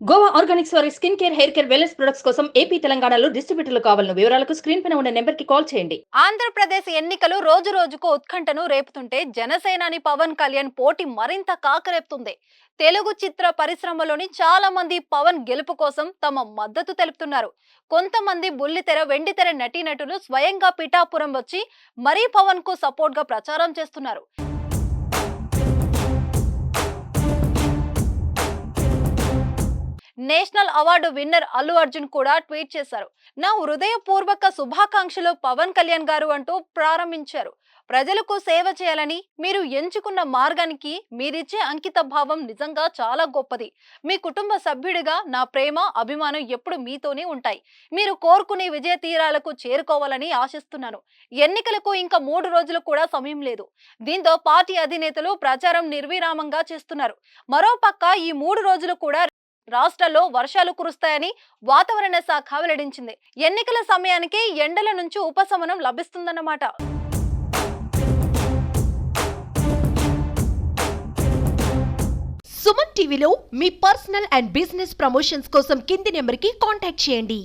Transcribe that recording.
Goa Organics వారి skin care, hair care, wellness products కోసం AP, తెలంగాణలో డిస్ట్రిబ్యూటర్లు కావాలను వివరాలకు స్క్రీన్ పైన ఉన్న నెంబర్కి కాల్ చేయండి. ఆంధ్రప్రదేశ్ ఎన్నికలు రోజు రోజుకు ఉత్కంఠను రేపుతుంటే జనసేనాని పవన్ కళ్యాణ్ పోటీ మరింత కాకరేపుతుంది. తెలుగు చిత్ర పరిశ్రమలోని చాలా మంది పవన్ గెలుపు కోసం తమ మద్దతు తెలుపుతున్నారు. కొంతమంది బుల్లితెర, వెండితెర నటీనటులు స్వయంగా పిఠాపురం వచ్చి మరీ పవన్ కు సపోర్ట్ గా ప్రచారం చేస్తున్నారు. National award winner Allu Arjun కూడా ట్వీట్ చేశారు. నా హృదయపూర్వక శుభాకాంక్షలు పవన్ కళ్యాణ్ గారు అంటూ ప్రారంభించారు. ప్రజలకు సేవ చేయాలని మీరు ఎంచుకున్న మార్గానికి మీరిచ్చే అంకిత భావం నిజంగా చాలా గొప్పది. మీ కుటుంబ సభ్యుడిగా నా ప్రేమ, అభిమానం ఎప్పుడు మీతోనే ఉంటాయి. మీరు కోరుకునే విజయ తీరాలకు చేరుకోవాలని ఆశిస్తున్నాను. ఎన్నికలకు ఇంకా 3 రోజులు కూడా సమయం లేదు. దీంతో పార్టీ అధినేతలు ప్రచారం నిర్విరామంగా చేస్తున్నారు. మరోపక్క ఈ 3 రోజులు కూడా రాష్ట్రాల్లో వర్షాలు కురుస్తాయని వాతావరణ శాఖ వెల్లడించింది. ఎన్నికల సమయానికి ఎండల నుంచి ఉపశమనం లభిస్తుందన్నమాట. సుమన్ టీవీలో మీ పర్సనల్ అండ్ బిజినెస్ ప్రమోషన్స్ కోసం కింది నెంబర్కి కాంటాక్ట్ చేయండి.